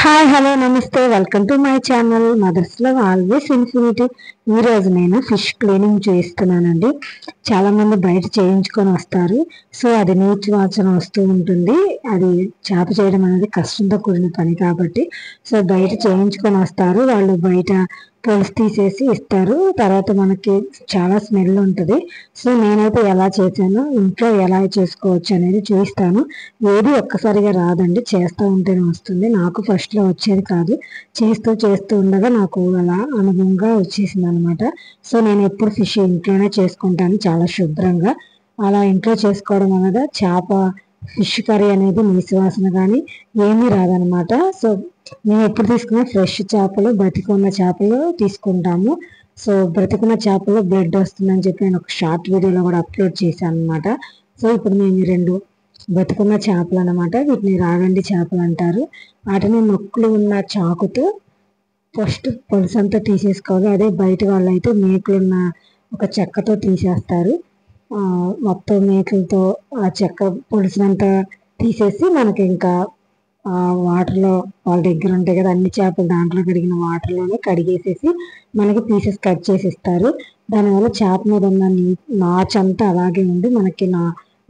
Hi hello నమస్తే welcome to my channel mother's love always infinity. ఈరోజు నేను fish cleaning చేస్తున్నానండి. చాలా మంది బయట చేయించుకొని వస్తారు. సో అది నీచు వాసన వస్తూ ఉంటుంది. అది చేప చేయడం అనేది కష్టంతో కూడిన పని కాబట్టి సో బయట చేయించుకొని వస్తారు. వాళ్ళు బయట పులుసు తీసేసి ఇస్తారు. తర్వాత మనకి చాలా స్మెల్ ఉంటుంది. సో నేనైతే ఎలా చేశానో ఇంట్లో ఎలా చేసుకోవచ్చు అనేది చూపిస్తాను. ఏది ఒక్కసారిగా రాదండి, చేస్తూ ఉంటేనే వస్తుంది. నాకు ఫస్ట్లో వచ్చేది కాదు, చేస్తూ ఉండగా నాకు అలా అనుభవంగా వచ్చేసింది అనమాట. సో నేను ఎప్పుడు ఫిష్ ఇంట్లోనే చేసుకుంటాను, చాలా శుభ్రంగా. అలా ఇంట్లో చేసుకోవడం వల్ల చేప ఫిష్ కర్రీ అనేది నీసువాసన కానీ ఏమీ రాదనమాట. సో మేము ఎప్పుడు తీసుకున్నా ఫ్రెష్ చేపలు, బ్రతికున్న చేపలు తీసుకుంటాము. సో బ్రతికున్న చేపలు బ్లడ్ వస్తుందని చెప్పి నేను ఒక షార్ట్ వీడియోలో కూడా అప్లోడ్ చేశాను అనమాట. సో ఇప్పుడు మేము ఈ రెండు బతుకున్న చేపలు అనమాట, వీటిని రాగండి చేపలు అంటారు. వాటిని నొక్కులు ఉన్న చాకుతో ఫస్ట్ పులుసు అంతా తీసేసుకోవాలి. అదే బయట వాళ్ళు అయితే మేకులున్న ఒక చెక్కతో తీసేస్తారు. మొత్తం మేకులతో ఆ చెక్క పులుసునంతా తీసేసి మనకి ఇంకా వాటర్లో వాళ్ళ దగ్గర ఉంటాయి కదా అన్ని చేపలు, దాంట్లో కడిగిన వాటర్లోనే కడిగేసేసి మనకి పీసెస్ కట్ చేసి ఇస్తారు. దానివల్ల చేప మీద ఉన్న నాచు అంతా అలాగే ఉండి మనకి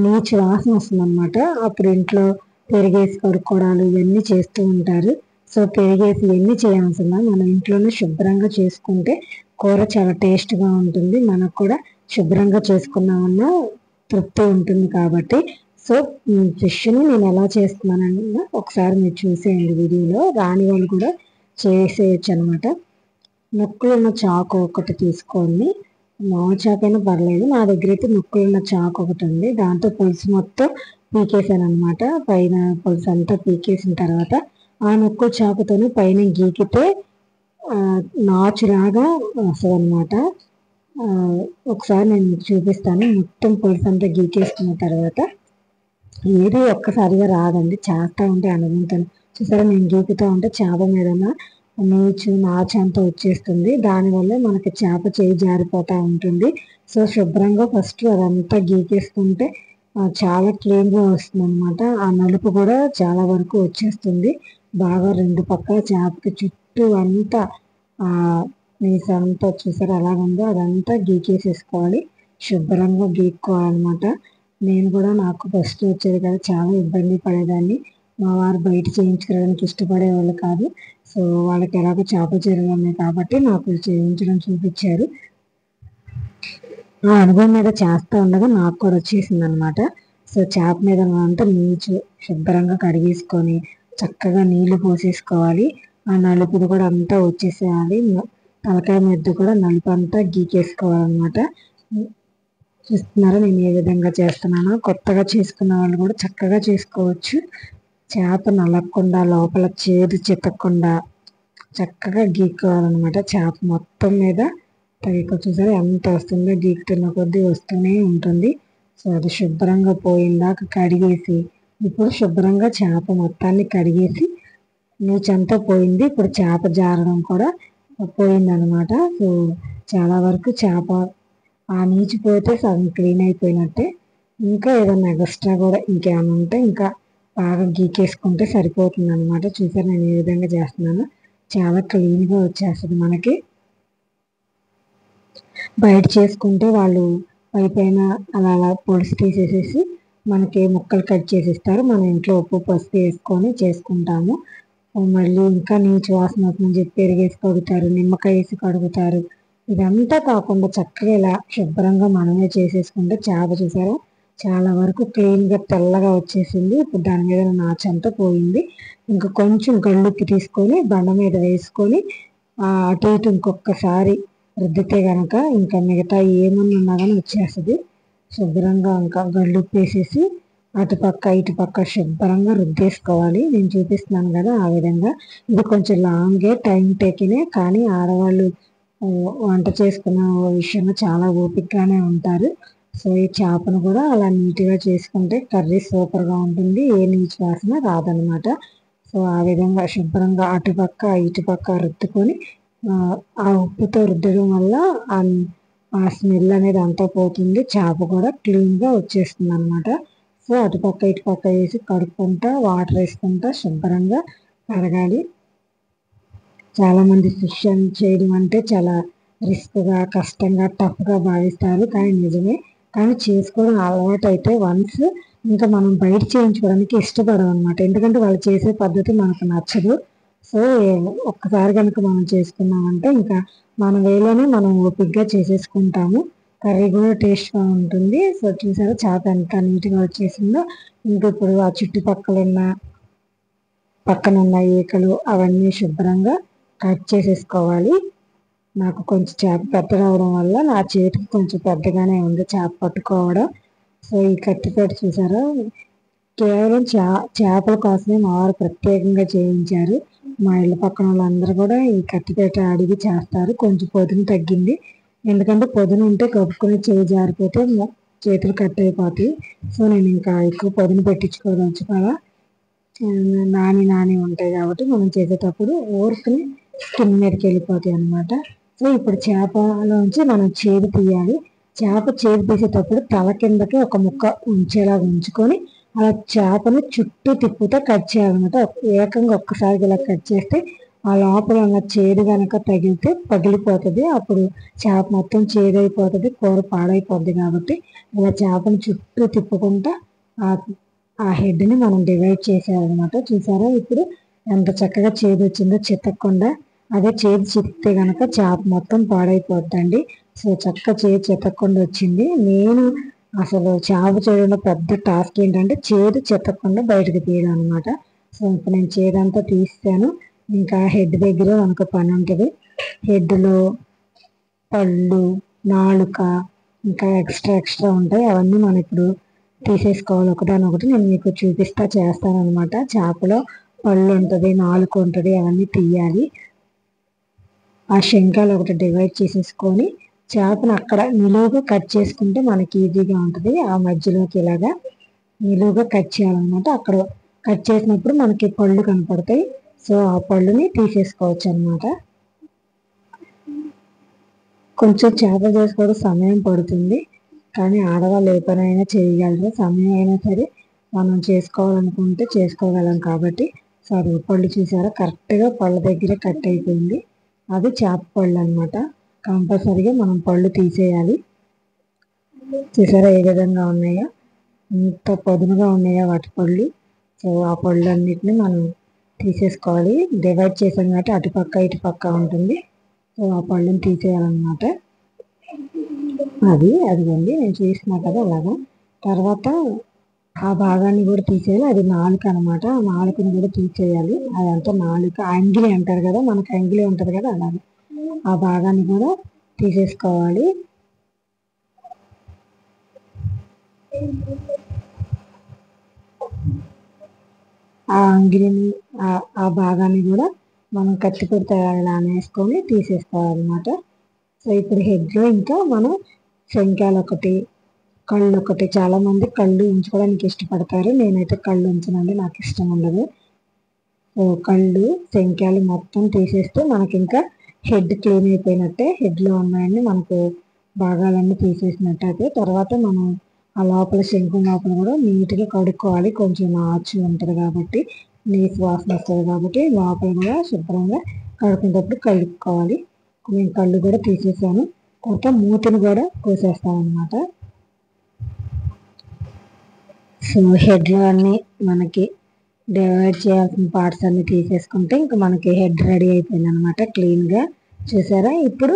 నీచు వాసన వస్తుంది అనమాట. అప్పుడు ఇంట్లో పెరిగేసి కడుక్కోవడాలు ఇవన్నీ చేస్తూ ఉంటారు. సో పెరిగేసి ఇవన్నీ చేయాల్సిందా మనం ఇంట్లోనే శుభ్రంగా చేసుకుంటే కూర చాలా టేస్ట్గా ఉంటుంది. మనకు కూడా శుభ్రంగా చేసుకున్నామన్నా తృప్తి ఉంటుంది కాబట్టి. సో ఫిష్ని నేను ఎలా చేస్తున్నానన్నా ఒకసారి మీరు చూసేయండి వీడియోలో. రాని వాళ్ళు కూడా చేసేయచ్చు అనమాట. నొక్కులున్న చాకు ఒకటి తీసుకొని, మామూలు చాకైనా పర్లేదు, నా దగ్గర అయితే నొక్కులున్న చాకు ఒకటి ఉంది. దాంతో పులుసు మొత్తం పీకేసాను అనమాట. పైన పులుసు అంతా పీకేసిన తర్వాత ఆ నొక్కు చాకుతోనే పైన గీకితే నాచులాగా వస్తుంది అనమాట. ఒకసారి నేను చూపిస్తాను. మొత్తం పులుసు అంతా గీకేసుకున్న తర్వాత ఏది ఒక్కసారిగా రాదండి, చేస్తూ ఉంటే అనుభవంతో. చూసారా, నేను గీకుతూ ఉంటే చేప మీద నాచు అంతా వచ్చేస్తుంది. దానివల్ల మనకి చేప చేయి జారిపోతూ ఉంటుంది. సో శుభ్రంగా ఫస్ట్ అదంతా గీకేసుకుంటే చాలా క్లీన్గా వస్తుంది అనమాట. ఆ నలుపు కూడా చాలా వరకు వచ్చేస్తుంది. బాగా రెండు పక్కల చేపకి చుట్టూ అంతా నీసు అంతా చూసారా అలాగుందో అదంతా గీకేసేసుకోవాలి. శుభ్రంగా గీక్కోవాలన్నమాట. నేను కూడా నాకు ఫస్ట్ వచ్చేది కదా, చాలా ఇబ్బంది పడేదాన్ని. మా వారు బయట చేయించుకోవడానికి ఇష్టపడేవాళ్ళు కాదు. సో వాళ్ళకి ఎలాగో చేప చీరలు ఉన్నాయి కాబట్టి నాకు చేయించడం చూపించారు. ఆ అనుభవం మీద చేస్తూ ఉండగా నాకు కూడా వచ్చేసింది అనమాట. సో చేప మీద అంతా నీచు శుభ్రంగా కడిగేసుకొని చక్కగా నీళ్లు పోసేసుకోవాలి. ఆ నలుపుది కూడా అంతా వచ్చేసేయాలి. తలకాయ మీద కూడా నలుపు అంతా గీకేసుకోవాలన్నమాట. చూస్తున్నారా నేను ఏ విధంగా చేస్తున్నానో. కొత్తగా చేసుకున్న వాళ్ళు కూడా చక్కగా చేసుకోవచ్చు. చేప నలగకుండా లోపల చేదు చితకకుండా చక్కగా గీక్కోవాలన్నమాట. చేప మొత్తం మీద తగిక చూసారా ఎంత వస్తుందో, గీకుతున్న కొద్దీ వస్తూనే ఉంటుంది. సో అది శుభ్రంగా పోయిందాక కడిగేసి, ఇప్పుడు శుభ్రంగా చేప మొత్తాన్ని కడిగేసి నీచంతా పోయింది. ఇప్పుడు చేప జారడం కూడా పోయిందనమాట. సో చాలా వరకు చేప ఆ నీచు పోతే సగం క్లీన్ అయిపోయినట్టే. ఇంకా ఏదైనా ఎక్స్ట్రా కూడా ఇంకేమైనా ఉంటే ఇంకా బాగా గీకేసుకుంటే సరిపోతుంది అనమాట. చూసారు నేను ఏ విధంగా చేస్తున్నాను, చాలా క్లీన్గా వచ్చేస్తుంది మనకి. బయట చేసుకుంటే వాళ్ళు పైన అలా అలా పొడిసి తీసేసేసి మనకి ముక్కలు కట్ చేసి ఇస్తారు. మన ఇంట్లో ఉప్పు పసుపు వేసుకొని చేసుకుంటాము. మళ్ళీ ఇంకా నీచు వాసన అవుతుందని చెప్పి పెరిగేసి కడుగుతారు, నిమ్మకాయ వేసి కడుగుతారు. ఇదంతా కాకుండా చక్కగా ఇలా శుభ్రంగా మనమే చేసేసుకుంటే చేప చూసారా చాలా వరకు క్లీన్గా తెల్లగా వచ్చేసింది. ఇప్పుడు దాని మీద నాచంతా పోయింది. ఇంకా కొంచెం గళ్ళుప్పి తీసుకొని బండ మీద వేసుకొని అటు ఇటు ఇంకొకసారి రుద్దితే కనుక ఇంకా మిగతా ఏమన్నా ఉన్నా కానీ వచ్చేస్తుంది. శుభ్రంగా ఇంకా గళ్ళుప్పు వేసేసి అటుపక్క ఇటుపక్క శుభ్రంగా రుద్దేసుకోవాలి. నేను చూపిస్తున్నాను కదా ఆ విధంగా. ఇది కొంచెం లాంగే, టైం టేకినే, కానీ ఆడవాళ్ళు వంట చేసుకున్న విషయంలో చాలా ఓపికగానే ఉంటారు. సో ఈ చేపను కూడా అలా నీట్గా చేసుకుంటే కర్రీ సూపర్గా ఉంటుంది, ఏ నీచు వాసన రాదనమాట. సో ఆ విధంగా శుభ్రంగా అటుపక్క ఇటుపక్క రుద్దుకొని ఆ ఉప్పుతో రుద్దడం వల్ల ఆ స్మెల్ అనేది అంతా పోతుంది. చేప కూడా క్లీన్గా వచ్చేస్తుంది అనమాట. సో అటుపక్క ఇటుపక్క వేసి కడుక్కుంటా వాటర్ వేసుకుంటా శుభ్రంగా కడగాలి. చాలా మంది ఫిష్ చేయడం అంటే చాలా రిస్క్గా, కష్టంగా, టఫ్గా భావిస్తారు. కానీ నిజమే. కానీ చేసుకోవడం అలవాటు అయితే వన్స్ ఇంకా మనం బయట చేయించుకోవడానికి ఇష్టపడం అనమాట. ఎందుకంటే వాళ్ళు చేసే పద్ధతి మనకు నచ్చదు. సో ఒక్కసారి కనుక మనం చేసుకున్నామంటే ఇంకా మన వేలోనే మనం ఓపిక్గా చేసేసుకుంటాము. కర్రీ కూడా టేస్ట్గా ఉంటుంది. సో చూసారా చేప ఎంత నీట్గా వచ్చేసిందో. ఇంకా ఇప్పుడు ఆ పక్కనున్న ఈకలు అవన్నీ శుభ్రంగా కట్ చేసేసుకోవాలి. నాకు కొంచెం చేప పెద్దగా అవడం వల్ల నా చేతికి కొంచెం పెద్దగానే ఉంది చేప పట్టుకోవడం. సో ఈ కత్తిపేట చూసారా, కేవలం చేపల కోసమే మా వారు ప్రత్యేకంగా చేయించారు. మా ఇళ్ళ పక్కన వాళ్ళందరూ కూడా ఈ కత్తిపేట అడిగి చేస్తారు. కొంచెం పొదును తగ్గింది. ఎందుకంటే పొదును ఉంటే కప్పుకొని చేయి జారిపోతే చేతులు కట్ అయిపోతాయి. సో నేను ఇంకా ఎక్కువ పొదును పెట్టించుకోవచ్చు కదా, నాని ఉంటాయి కాబట్టి మనం చేసేటప్పుడు ఊరికనే స్కిన్ మీదకి వెళ్ళిపోతాయి అనమాట. సో ఇప్పుడు చేపలోంచి మనం చేదు తీయాలి. చేప చేదు తీసేటప్పుడు తల కిందకి ఒక ముక్క ఉంచేలాగా ఉంచుకొని అలా చేపను చుట్టూ తిప్పుతూ కట్ చేయాలన్నమాట. ఏకంగా ఒక్కసారి ఇలా కట్ చేస్తే ఆ లోపల ఉన్న చేదు కనుక తగిలితే పగిలిపోతుంది. అప్పుడు చేప మొత్తం చేదైపోతుంది, కూర పాడైపోద్ది. కాబట్టి ఇలా చేపను చుట్టూ తిప్పుకుంటా ఆ హెడ్ని మనం డివైడ్ చేసేయాలన్నమాట. చూసారా ఇప్పుడు ఎంత చక్కగా చేదు వచ్చిందో చితక్కుండా. అదే చేదు చితికితే కనుక చేప మొత్తం పాడైపోద్దండి. సో చేదు చితక్కుండా వచ్చింది. నేను అసలు చేప చేయడంలో పెద్ద టాస్క్ ఏంటంటే చేదు చితక్కుండా బయటకు తీయడం అనమాట. సో ఇప్పుడు నేను చేదంతా తీస్తాను. ఇంకా హెడ్ దగ్గర మనకు పని ఉంటుంది. హెడ్లో పళ్ళు, నాలుక ఇంకా ఎక్స్ట్రా ఉంటాయి. అవన్నీ మనం ఇప్పుడు తీసేసుకోవాలి ఒకటి. నేను మీకు చేస్తాను అనమాట. చేపలో పళ్ళు ఉంటుంది, నాలుక ఉంటుంది, అవన్నీ తీయాలి. ఆ శంఖాలు ఒకటి డివైడ్ చేసేసుకొని చేపను అక్కడ నిలువుగా కట్ చేసుకుంటే మనకి ఈజీగా ఉంటుంది. ఆ మధ్యలోకి ఇలాగా నిలువుగా కట్ చేయాలన్నమాట. అక్కడ కట్ చేసినప్పుడు మనకి పళ్ళు కనపడతాయి. సో ఆ పళ్ళుని తీసేసుకోవచ్చు అనమాట. కొంచెం చేప చేసుకోవడం సమయం పడుతుంది, కానీ ఆడవాళ్ళు ఏ పని అయినా చేయగలరు. సమయం అయినా సరే మనం చేసుకోవాలనుకుంటే చేసుకోగలం కాబట్టి. సో అది పళ్ళు చూసారా, కరెక్ట్గా పళ్ళ దగ్గర కట్ అయిపోయింది. అది చేప పళ్ళు అనమాట. కంపల్సరీగా మనం పళ్ళు తీసేయాలి. చూసారా ఏ విధంగా ఉన్నాయో, ఇంత పొదునుగా ఉన్నాయో వాటి పళ్ళు. సో ఆ పళ్ళు అన్నిటిని మనం తీసేసుకోవాలి. డివైడ్ చేసాం కాబట్టి అటుపక్క ఇటుపక్క ఉంటుంది. సో ఆ పళ్ళుని తీసేయాలన్నమాట. అదిగోండి నేను చేస్తున్నా కదా అలాగా. తర్వాత ఆ భాగాన్ని కూడా తీసేయాలి. అది నాలుక అనమాట. ఆ నాలుకని కూడా తీసేయాలి. అదంతా నాలుక అంగిలి అంటారు కదా, మనకు అంగిలి ఉంటుంది కదా, అలాగే ఆ భాగాన్ని కూడా తీసేసుకోవాలి. ఆ అంగిలిని ఆ భాగాన్ని కూడా మనం కత్తి పెడితే ఇలా అనేసుకొని తీసేసుకోవాలన్నమాట. సో ఇప్పుడు హెడ్లో ఇంకా మనం శంఖాలు ఒకటి, కళ్ళు ఒకటి. చాలామంది కళ్ళు ఉంచుకోవడానికి ఇష్టపడతారు. నేనైతే కళ్ళు ఉంచనండి, నాకు ఇష్టం ఉండదు. సో కళ్ళు, శంఖాలు మొత్తం తీసేస్తే మనకి ఇంకా హెడ్ క్లీన్ అయిపోయినట్టే. హెడ్లో ఉన్నాయని మనకు భాగాలన్నీ తీసేసినట్టయితే తర్వాత మనం ఆ లోపల శంఖం లోపల కూడా నీట్గా కడుక్కోవాలి. కొంచెం నాచు ఉంటుంది కాబట్టి, నీసు వాసన వస్తుంది కాబట్టి లోపల కూడా శుభ్రంగా కడుకునేటప్పుడు కలుపుకోవాలి. నేను కళ్ళు కూడా తీసేసాను. తర్వాత మూతిని కూడా కోసేస్తాను అనమాట. సో హెడ్లో అన్నీ మనకి డివైడ్ చేయాల్సిన పార్ట్స్ అన్ని తీసేసుకుంటే ఇంకా మనకి హెడ్ రెడీ అయిపోయింది అనమాట క్లీన్గా. చూసారా ఇప్పుడు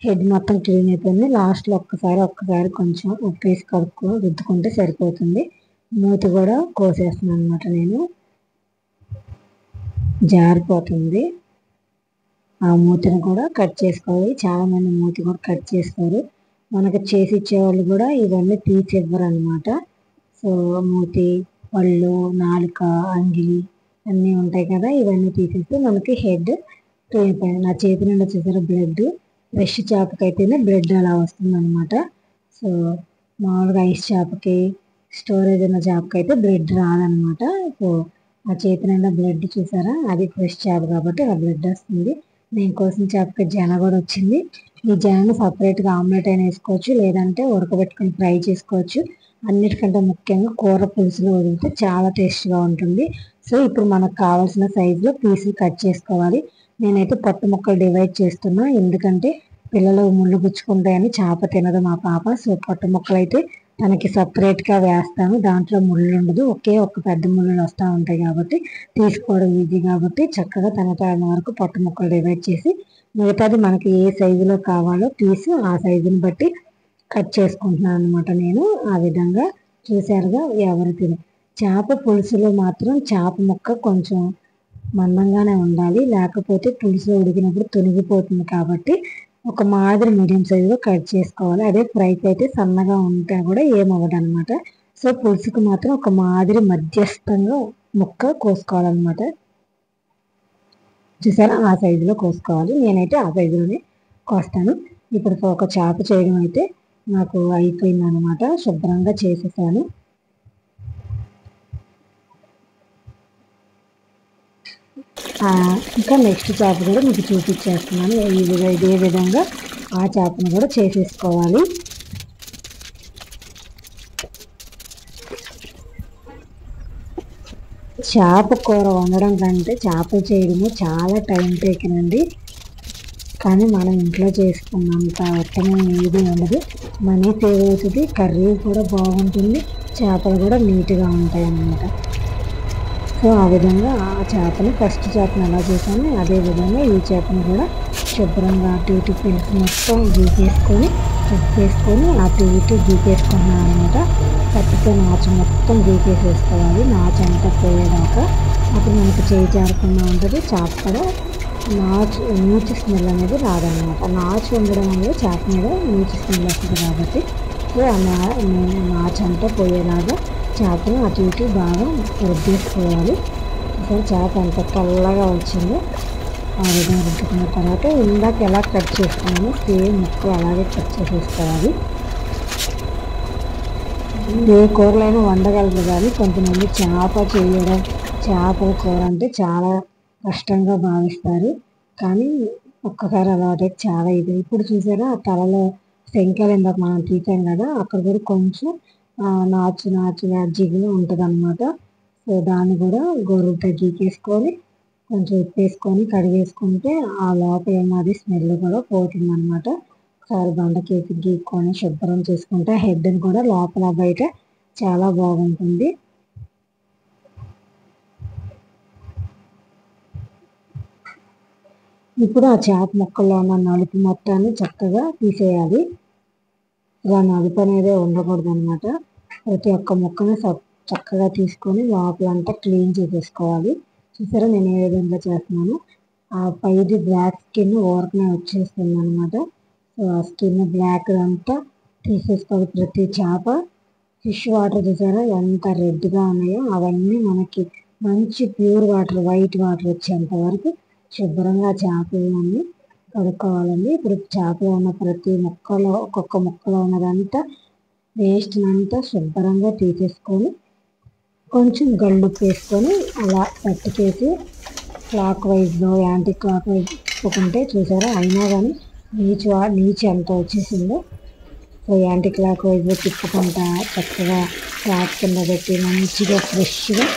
హెడ్ మొత్తం క్లీన్ అయిపోయింది. లాస్ట్లో ఒక్కసారి కొంచెం ఉప్పు వేసి రుద్దుకుంటే సరిపోతుంది. మూతి కూడా కోసేస్తున్నాను అనమాట. నేను జారిపోతుంది. ఆ మూతిని కూడా కట్ చేసుకోవాలి. చాలామంది మూతి కూడా కట్ చేసుకోరు. మనకు చేసి ఇచ్చేవాళ్ళు కూడా ఇవన్నీ తీసి ఇవ్వరు అనమాట. సో మూతి, పళ్ళు, నాలుక, అంగిలి అన్నీ ఉంటాయి కదా, ఇవన్నీ తీసేస్తే మనకి హెడ్ క్లీన్ అయిపోయింది. నా చేతి నిండా చూసారా బ్లడ్. ఫ్రెష్ చేపకైతేనే బ్లడ్ అలా వస్తుంది అనమాట. సో మామూలుగా ఐస్ చేపకి, స్టోరేజ్ ఉన్న చేపకి అయితే బ్లడ్ రాదనమాట. సో ఆ చేతి నిండా బ్లడ్ చూసారా, అది ఫ్రెష్ చేప కాబట్టి అలా బ్లడ్ వస్తుంది. నేను కోసిన చేపకి జన కూడా వచ్చింది. ఈ జనను సపరేట్గా ఆమ్లెట్ అయినా వేసుకోవచ్చు, లేదంటే ఉడకబెట్టుకొని ఫ్రై చేసుకోవచ్చు. అన్నిటికంటే ముఖ్యంగా కూర పులుసులో వదిలితే చాలా టేస్ట్గా ఉంటుంది. సో ఇప్పుడు మనకు కావాల్సిన సైజులో పీసులు కట్ చేసుకోవాలి. నేనైతే పొట్టు ముక్కలు డివైడ్ చేస్తున్నా, ఎందుకంటే పిల్లలు ముళ్ళు గుచ్చుకుంటాయని చేప తినదు మా పాప. సో పొట్టు ముక్కలు అయితే తనకి సపరేట్గా వేస్తాను, దాంట్లో ముళ్ళు ఉండదు. ఒకే ఒక పెద్ద ముళ్ళు వస్తూ ఉంటాయి కాబట్టి తీసుకోవడం ఈజీ కాబట్టి చక్కగా తన వరకు పొట్టు ముక్కలు డివైడ్ చేసి మిగతాది మనకి ఏ సైజులో కావాలో పీసు ఆ సైజుని బట్టి కట్ చేసుకుంటున్నాను అనమాట. నేను ఆ విధంగా చూసారుగా. ఎవరు తిని చేప పులుసులో మాత్రం చేప ముక్క కొంచెం మందంగానే ఉండాలి, లేకపోతే పులుసులో ఉడికినప్పుడు తునిగిపోతుంది. కాబట్టి ఒక మాదిరి మీడియం సైజులో కట్ చేసుకోవాలి. అదే ఫ్రైకి అయితే సన్నగా ఉంటే కూడా ఏమవ్వదు అనమాట. సో పులుసుకు మాత్రం ఒక మాదిరి మధ్యస్థంగా ముక్క కోసుకోవాలన్నమాట. చూసారా, ఆ సైజులో కోసుకోవాలి. నేనైతే ఆ సైజులోనే కోస్తాను. ఇప్పుడు ఒక చేప చేయడం అయితే నాకు అయిపోయింది అనమాట. శుభ్రంగా చేసేసాను. ఇంకా నెక్స్ట్ చేప కూడా మీకు చూపించేస్తున్నాను. ఇదే విధంగా ఆ చేపను కూడా చేసేసుకోవాలి. చేప కూర వండడం కంటే చేపలు చేయడము చాలా టైం టేకింగ్ అండి. కానీ మనం ఇంట్లో చేసుకున్నంత ఉత్తమం ఏది ఉండదు. మనీ సేవ్ అవుతుంది, కర్రీ కూడా బాగుంటుంది, చేపలు కూడా నీట్గా ఉంటాయి అన్నమాట. సో ఆ విధంగా ఆ చేపని ఫస్ట్ చేపను ఎలా చేశాను అదే విధంగా ఈ చేపను కూడా శుభ్రంగా అటు ఇటు పిలిచి మొత్తం గీకేసుకొని ఉప్పేసుకొని అటు ఇటు గీకేసుకున్నాను అనమాట. కత్తితో నాచు మొత్తం గీకేసేసుకోవాలి, నాచు అంతా పోయేదాకా. అప్పుడు మనకు చేయి జారకుండా ఉంటుంది. చేప కూడా నీచు స్మెల్ అనేది రాదనమాట. నాచు ఉండడం వల్ల చేప మీద నీచు స్మెల్ వస్తుంది కాబట్టి ఆ నాచు అంతా పోయేలాగా చేపను అటు ఇటు బాగా రుద్దేసుకోవాలి. అసలు చేప ఎంత తెల్లగా వచ్చిందో ఆ విధంగా రుద్దుకున్న తర్వాత ఇందాక ఎలా కట్ చేసుకున్నామో సేమ్ ముక్కలు అలాగే కట్ చేసేసుకోవాలి. ఏ కూరలైనా వండగలరు, కానీ కొంతమంది చేప చేయడం, చేపల కూర అంటే చాలా కష్టంగా భావిస్తారు. కానీ ఒక్కసారి అలవాటు చాలా ఇది. ఇప్పుడు చూసారా ఆ తలలో శంకాలు ఇందాక మనం తీసాం కదా, అక్కడ కూడా కొంచెం నాచు జిగులు ఉంటుంది అనమాట. సో దాన్ని కూడా గోరుతో గీకేసుకొని కొంచెం ఉప్పేసుకొని కడిగేసుకుంటే ఆ లోపల ఏమది స్మెల్ కూడా పోతుంది అనమాట. ఒకసారి బండకేసి గీక్కొని శుభ్రం చేసుకుంటే హెడ్ని కూడా లోపల బయట చాలా బాగుంటుంది. ఇప్పుడు ఆ చేప ముక్కల్లో ఉన్న నలుపు మొత్తాన్ని చక్కగా తీసేయాలి. ఇలా నలుపు అనేది ఉండకూడదు అనమాట. ప్రతి ఒక్క ముక్కని చక్కగా తీసుకొని లోపలంతా క్లీన్ చేసేసుకోవాలి. చూసారా నేను ఏ విధంగా చేస్తున్నాను. ఆ పైది బ్లాక్ స్కిన్ ఊరకనే వచ్చేస్తుంది అనమాట. సో ఆ స్కిన్ బ్లాక్ అంతా తీసేసుకోవాలి. ప్రతి చేప ఫిష్ వాటర్ చూసారా ఎంత రెడ్గా ఉన్నాయో అవన్నీ మనకి మంచి ప్యూర్ వాటర్, వైట్ వాటర్ వచ్చేంత వరకు శుభ్రంగా చేపలన్నీ కడుక్కోవాలండి. ఇప్పుడు చేపలో ఉన్న ప్రతి ముక్కలో ఒక్కొక్క ముక్కలో ఉన్నదంతా వేస్ట్ అంతా శుభ్రంగా తీసేసుకొని కొంచెం గల్లుప్పు వేసుకొని అలా పట్టుకేసి క్లాక్ వైజ్లో యాంటీ క్లాక్ వైజ్ తిప్పుకుంటే చూసారా అయినా కానీ నీచు ఎంత వచ్చేసిందో. సో యాంటీ క్లాక్ వైజ్లో తిప్పుకుంటా చక్కగా క్లాక్ కింద పెట్టి మంచిగా ఫ్రెష్గా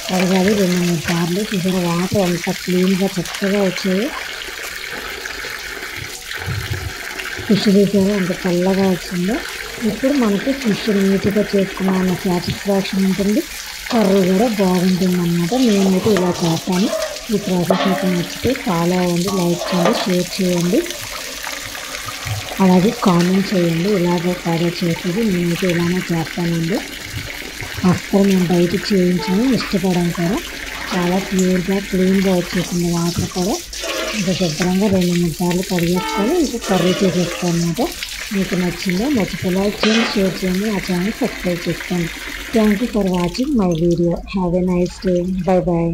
కడగాలి 2-3 సార్లు. చూసారా వాటర్ అంత క్లీన్గా చక్కగా వచ్చాయి. ఫిష్ చూసారా ఎంత తెల్లగా వచ్చిందో. ఇప్పుడు మనకి ఫిష్ నీట్గా చేసుకున్న అన్న సాటిస్ఫాక్షన్ ఉంటుంది, కర్రీ కూడా బాగుంటుంది అన్నమాట. నేనైతే ఇలా చేస్తాను. ఈ ప్రాసెస్ మీకు నచ్చితే ఫాలో అవ్వండి, లైక్ చేయండి, షేర్ చేయండి, అలాగే కామెంట్ చేయండి. ఇలాగే ఫాలో చేసేది నేనైతే ఇలానే చేస్తానండి. అస్సలు నేను బయట చేయించాను, ఇష్టపడడం కూడా చాలా ప్యూర్గా క్లీన్గా వచ్చేసింది. వాటర్ కూడా ఇంకా శుభ్రంగా 2-3 సార్లు కడిగేసుకొని ఇంకా కర్రీ చేసేస్తాను అన్నమాట. మీకు నచ్చిందో నచ్చితే లైక్ చేయండి, షేర్ చేయండి, నా ఛానల్ సబ్స్క్రైబ్ చేసుకోండి. Thank you for watching my video. Have a nice day. By by.